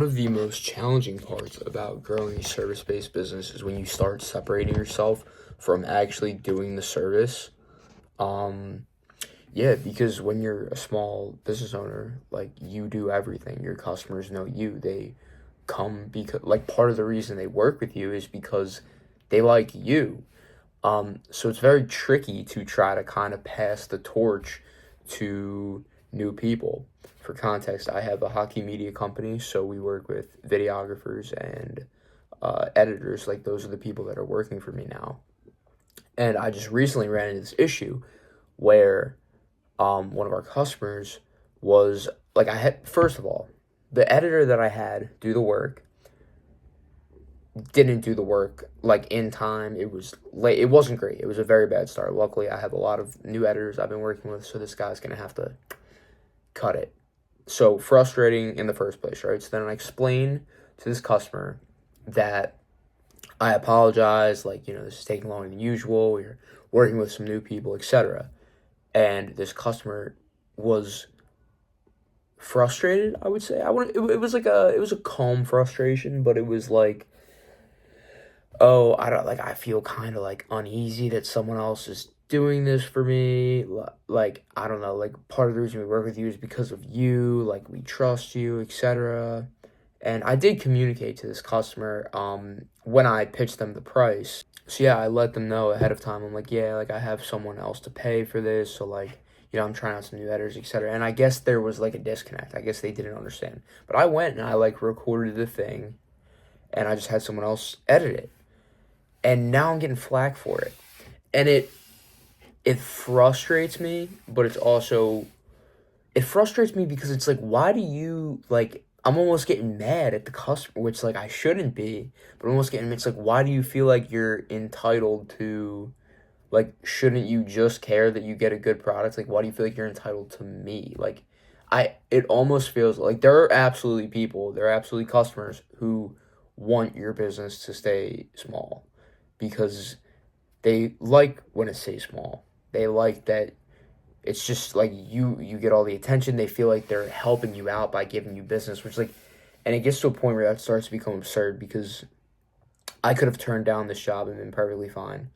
of the most challenging parts about growing a service-based business is when you start separating yourself from actually doing the service. Um, yeah, because when you're a small business owner, like you do everything. Your customers know you. They come because like part of the reason they work with you is because they like you. So it's very tricky to try to kind of pass the torch to new people. For context, I have a hockey media company, so we work with videographers and editors. Like those are the people that are working for me now. And I just recently ran into this issue where one of our customers was like, I had, first of all, the editor that I had do the work didn't do the work like in time. It was late. It wasn't great. It was a very bad start. Luckily, I have a lot of new editors I've been working with, so this guy's gonna have to cut it. So frustrating in the first place, right? So then I explain to this customer that I apologize, like, this is taking longer than usual. We're working with some new people, etc. And this customer was frustrated, I would say. It was like it was a calm frustration, but it was like, oh, I feel kind of like uneasy that someone else is doing this for me. Like, I don't know, like part of the reason we work with you is because of you, like we trust you, etc. And I did communicate to this customer when I pitched them the price. So yeah, I let them know ahead of time. I'm like, yeah, like I have someone else to pay for this, so like, I'm trying out some new editors, etc. And I guess there was like a disconnect. I guess they didn't understand. But I went and I like recorded the thing and I just had someone else edit it. And now I'm getting flack for it. And it frustrates me, but it frustrates me because it's like, why do you, like, I'm almost getting mad at the customer, which, like, I shouldn't be, but I'm almost getting, it's like, why do you feel like you're entitled to, like, shouldn't you just care that you get a good product? Like, why do you feel like you're entitled to me? Like, it almost feels like there are absolutely customers who want your business to stay small because they like when it stays small. They like that it's just like you get all the attention. They feel like they're helping you out by giving you business, which like, and it gets to a point where that starts to become absurd because I could have turned down this job and been perfectly fine.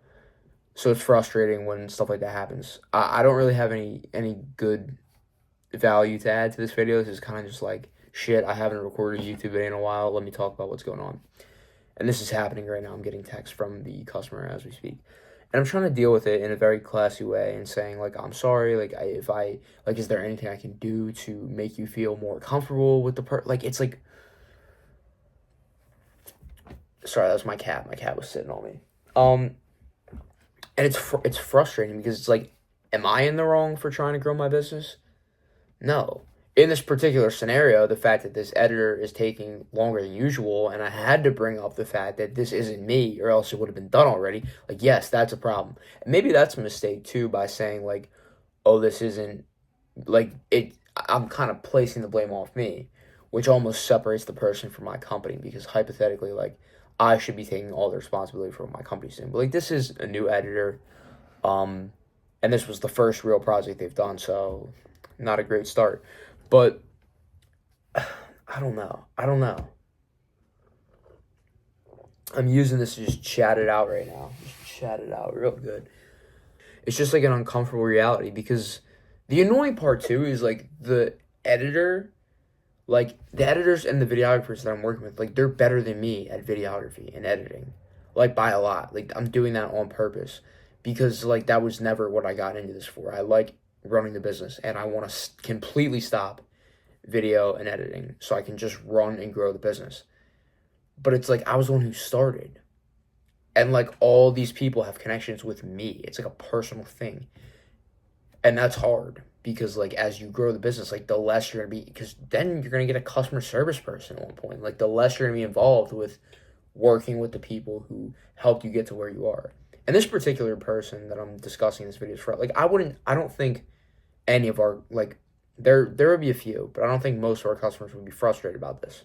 So it's frustrating when stuff like that happens. I don't really have any good value to add to this video. This is kind of just like, shit, I haven't recorded a YouTube video in a while. Let me talk about what's going on. And this is happening right now. I'm getting text from the customer as we speak. And I'm trying to deal with it in a very classy way and saying, like, I'm sorry, like, is there anything I can do to make you feel more comfortable with the like, it's like, sorry, that was my cat. My cat was sitting on me. And it's frustrating because it's like, am I in the wrong for trying to grow my business? No. In this particular scenario, the fact that this editor is taking longer than usual, and I had to bring up the fact that this isn't me, or else it would have been done already, like, yes, that's a problem. And maybe that's a mistake, too, by saying, like, oh, this isn't, like, I'm kind of placing the blame off me, which almost separates the person from my company, because hypothetically, like, I should be taking all the responsibility for what my company's doing. But, like, this is a new editor, and this was the first real project they've done, so not a great start. But I don't know. I'm using this to just chat it out right now. Just chat it out real good. It's just like an uncomfortable reality because the annoying part too is like the editor, like the editors and the videographers that I'm working with, like they're better than me at videography and editing, like by a lot. Like I'm doing that on purpose because like that was never what I got into this for. I like running the business and I want to completely stop video and editing so I can just run and grow the business. But it's like I was the one who started. And like all these people have connections with me. It's like a personal thing. And that's hard because like as you grow the business, like the less you're going to be, because then you're going to get a customer service person at one point. Like the less you're going to be involved with working with the people who helped you get to where you are. And this particular person that I'm discussing this video is for, like I don't think any of our, like, there would be a few, but I don't think most of our customers would be frustrated about this.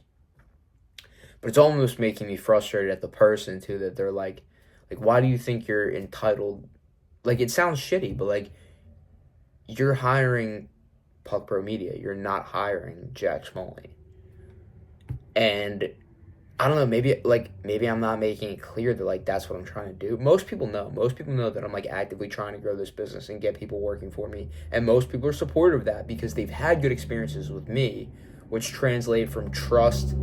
But it's almost making me frustrated at the person, too, that they're like, why do you think you're entitled? Like, it sounds shitty, but, like, you're hiring Puck Pro Media. You're not hiring Jack Smalley. And I don't know, maybe I'm not making it clear that like that's what I'm trying to do. Most people know. Most people know that I'm like actively trying to grow this business and get people working for me. And most people are supportive of that because they've had good experiences with me, which translate from trust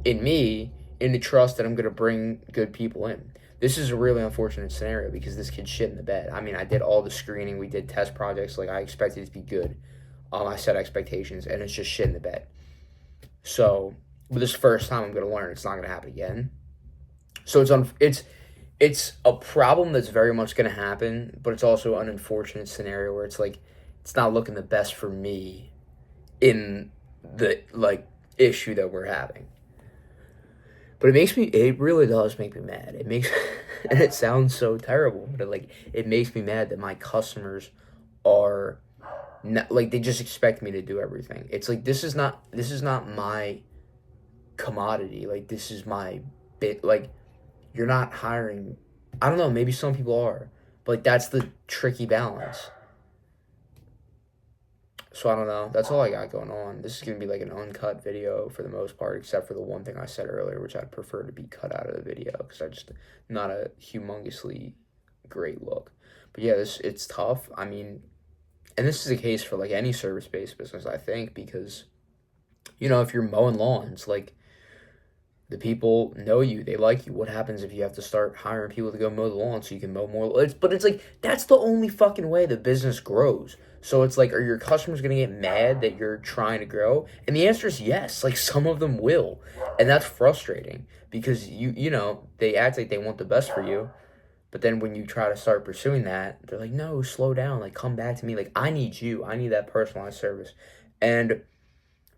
in me into trust that I'm going to bring good people in. This is a really unfortunate scenario because this kid shit in the bed. I mean, I did all the screening, we did test projects, like I expected it to be good. I set expectations, and it's just shit in the bed. So, but this first time I'm going to learn it's not going to happen again. So it's a problem that's very much going to happen, but it's also an unfortunate scenario where it's like it's not looking the best for me in the like issue that we're having. But it really does make me mad. It makes, and it sounds so terrible, but it makes me mad that my customers are not, like, they just expect me to do everything. It's like, this is not my commodity. Like, this is my bit. Like, you're not hiring, I don't know, maybe some people are, but like, that's the tricky balance. So I don't know. That's all I got going on. This is going to be like an uncut video for the most part, except for the one thing I said earlier, which I'd prefer to be cut out of the video because I just not a humongously great look. But yeah, it's tough. I mean, and this is a case for like any service-based business, I think, because, you know, if you're mowing lawns, like, the people know you, they like you. What happens if you have to start hiring people to go mow the lawn so you can mow more? But it's like, that's the only fucking way the business grows. So it's like, are your customers going to get mad that you're trying to grow? And the answer is yes. Like, some of them will. And that's frustrating because, you know, they act like they want the best for you. But then when you try to start pursuing that, they're like, no, slow down. Like, come back to me. Like, I need you. I need that personalized service. And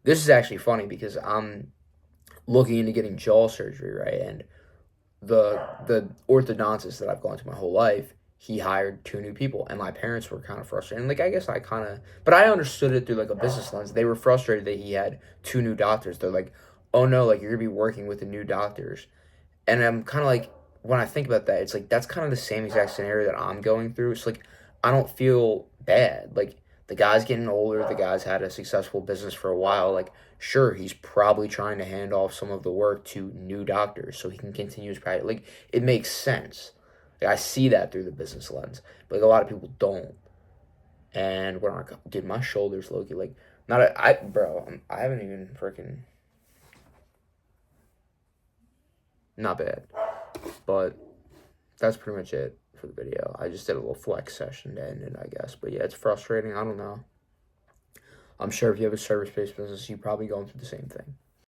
this is actually funny because I'm looking into getting jaw surgery, right? And the orthodontist that I've gone to my whole life, he hired 2 new people, and my parents were kind of frustrated. And like, I guess I kind of, but I understood it through like a business lens. They were frustrated that he had 2 new doctors. They're like, oh no, like, you're gonna be working with the new doctors. And I'm kind of like, when I think about that, it's like that's kind of the same exact scenario that I'm going through. It's like, I don't feel bad. Like, the guy's getting older. The guy's had a successful business for a while. Like, sure, he's probably trying to hand off some of the work to new doctors so he can continue his practice. Like, it makes sense. Like, I see that through the business lens. But like, a lot of people don't. And when I, dude, my shoulders, Loki, like, not a, I, bro, I haven't even freaking, not bad. But that's pretty much it for the video. I just did a little flex session to end it, I guess. But yeah, it's frustrating. I don't know. I'm sure if you have a service-based business, you're probably going through the same thing.